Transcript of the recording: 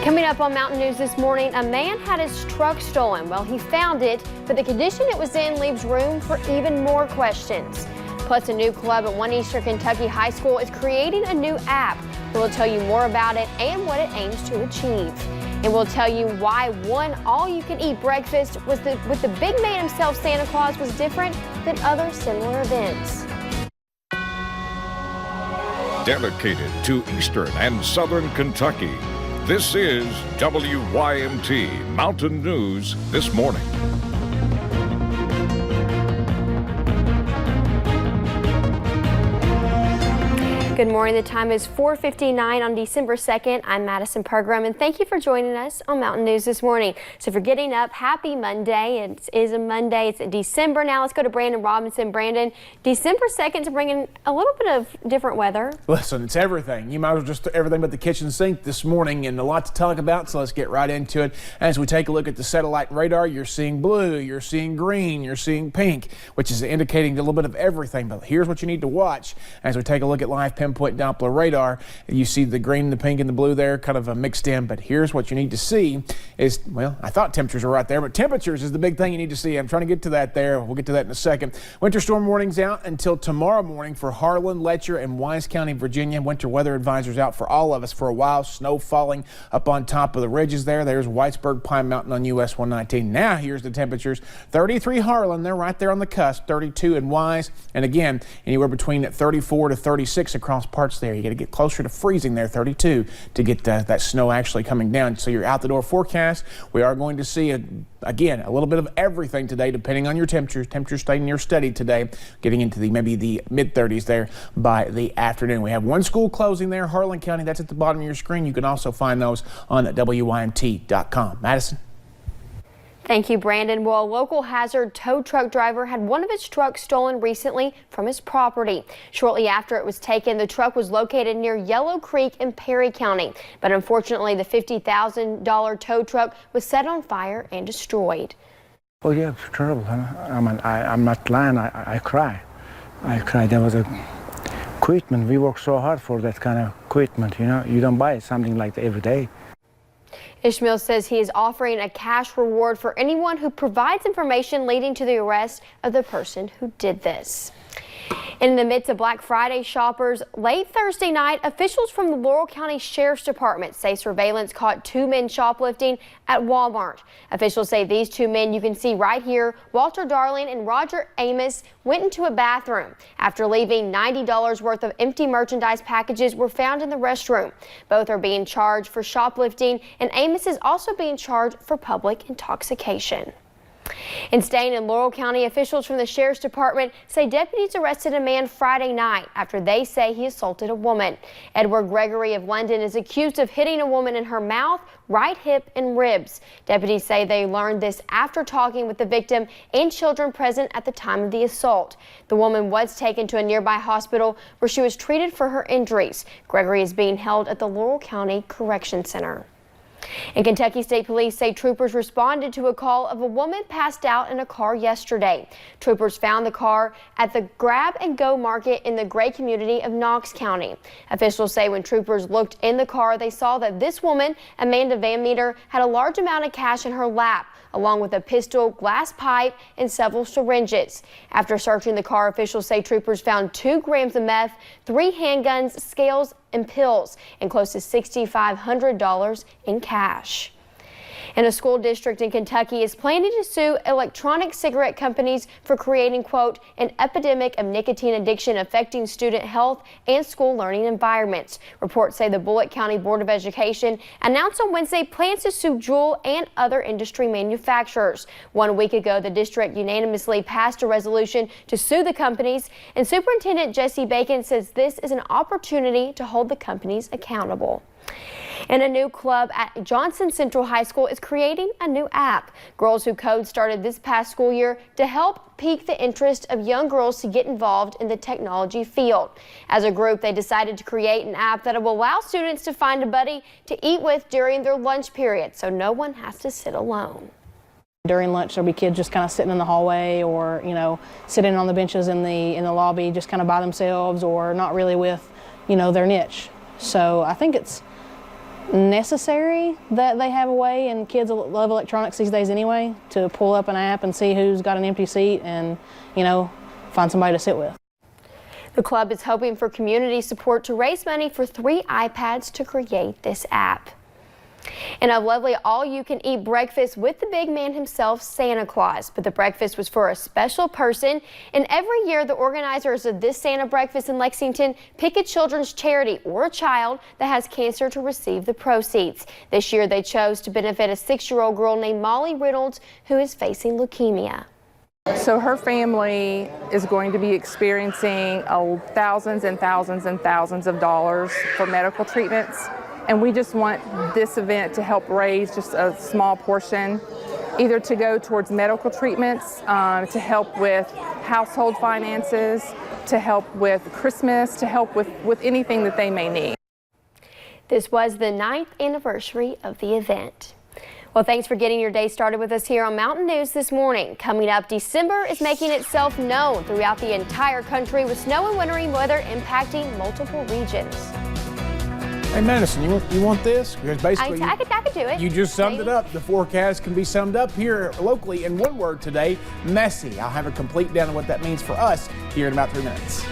Coming up on Mountain News this morning, a man had his truck stolen. Well, he found it, but the condition it was in leaves room for even more questions. Plus, a new club at One Eastern Kentucky High School is creating a new app. We'll tell you more about it and what it aims to achieve. And we'll tell you why one all-you-can-eat breakfast with the big man himself, Santa Claus, was different than other similar events. Dedicated to Eastern and Southern Kentucky, this is WYMT Mountain News This Morning. Good morning. The time is 4:59 on December 2nd. I'm Madison Pergram, and thank you for joining us on Mountain News this morning. So if you're getting up, happy Monday. It is a Monday. It's December now. Let's go to Brandon Robinson. Brandon, December 2nd to bring in a little bit of different weather. Listen, it's everything. You might as well just everything but the kitchen sink this morning, and a lot to talk about, so let's get right into it. As we take a look at the satellite radar, you're seeing blue, you're seeing green, you're seeing pink, which is indicating a little bit of everything. But here's what you need to watch as we take a look at live pinpoint Doppler radar. You see the green, the pink, and the blue there, kind of mixed in. But here's what you need to see is, well, I thought temperatures were right there, but temperatures is the big thing you need to see. I'm trying to get to that there. We'll get to that in a second. Winter storm warnings out until tomorrow morning for Harlan, Letcher, and Wise County, Virginia. Winter weather advisors out for all of us for a while. Snow falling up on top of the ridges there. There's Whitesburg, Pine Mountain on US 119. Now here's the temperatures. 33 Harlan, they're right there on the cusp. 32 in Wise, and again, anywhere between 34 to 36 across parts there. You got to get closer to freezing there, 32, to get that snow actually coming down. So your out the door forecast, we are going to see again a little bit of everything today, depending on your temperatures. Temperatures staying near steady today, getting into maybe the mid 30s there by the afternoon. We have one school closing there, Harlan County. That's at the bottom of your screen. You can also find those on WYMT.com. Madison. Thank you, Brandon. Well, a local hazard tow truck driver had one of his trucks stolen recently from his property. Shortly after it was taken, the truck was located near Yellow Creek in Perry County. But unfortunately, the $50,000 tow truck was set on fire and destroyed. Oh yeah, it's terrible. I'm not lying. I cry. I cry. There was a equipment. We work so hard for that kind of equipment. You know, you don't buy something like that every day. Ishmael says he is offering a cash reward for anyone who provides information leading to the arrest of the person who did this. In the midst of Black Friday shoppers, late Thursday night, officials from the Laurel County Sheriff's Department say surveillance caught two men shoplifting at Walmart. Officials say these two men you can see right here, Walter Darling and Roger Amos, went into a bathroom. After leaving, $90 worth of empty merchandise packages were found in the restroom. Both are being charged for shoplifting, and Amos is also being charged for public intoxication. And staying in Laurel County, officials from the Sheriff's Department say deputies arrested a man Friday night after they say he assaulted a woman. Edward Gregory of London is accused of hitting a woman in her mouth, right hip, and ribs. Deputies say they learned this after talking with the victim and children present at the time of the assault. The woman was taken to a nearby hospital where she was treated for her injuries. Gregory is being held at the Laurel County Correction Center. And Kentucky State Police say troopers responded to a call of a woman passed out in a car yesterday. Troopers found the car at the Grab and Go Market in the Gray community of Knox County. Officials say when troopers looked in the car, they saw that this woman, Amanda Van Meter, had a large amount of cash in her lap, along with a pistol, glass pipe, and several syringes. After searching the car, officials say troopers found 2 grams of meth, 3 handguns, scales, and pills, and close to $6,500 in cash. And a school district in Kentucky is planning to sue electronic cigarette companies for creating, quote, an epidemic of nicotine addiction affecting student health and school learning environments. Reports say the Bullitt County Board of Education announced on Wednesday plans to sue Juul and other industry manufacturers. 1 week ago, the district unanimously passed a resolution to sue the companies, and Superintendent Jesse Bacon says this is an opportunity to hold the companies accountable. And a new club at Johnson Central High School is creating a new app. Girls Who Code started this past school year to help pique the interest of young girls to get involved in the technology field. As a group, they decided to create an app that will allow students to find a buddy to eat with during their lunch period, so no one has to sit alone. During lunch, there'll be kids just kind of sitting in the hallway, or sitting on the benches in the lobby, just kind of by themselves, or not really with their niche. So I think it's necessary that they have a way, and kids love electronics these days anyway, to pull up an app and see who's got an empty seat and, you know, find somebody to sit with. The club is hoping for community support to raise money for 3 iPads to create this app. And a lovely all-you-can-eat breakfast with the big man himself, Santa Claus. But the breakfast was for a special person, and every year the organizers of this Santa breakfast in Lexington pick a children's charity or a child that has cancer to receive the proceeds. This year they chose to benefit a 6-year-old girl named Molly Reynolds who is facing leukemia. So her family is going to be experiencing thousands and thousands and thousands of dollars for medical treatments. And we just want this event to help raise just a small portion, either to go towards medical treatments, to help with household finances, to help with Christmas, to help with anything that they may need. This was the 9th anniversary of the event. Well, thanks for getting your day started with us here on Mountain News this morning. Coming up, December is making itself known throughout the entire country with snow and wintry weather impacting multiple regions. Hey, Madison, you want this? Because basically, I could do it. you just summed Maybe. it up. The forecast can be summed up here locally in one word today: messy. I'll have a complete down on what that means for us here in about 3 minutes.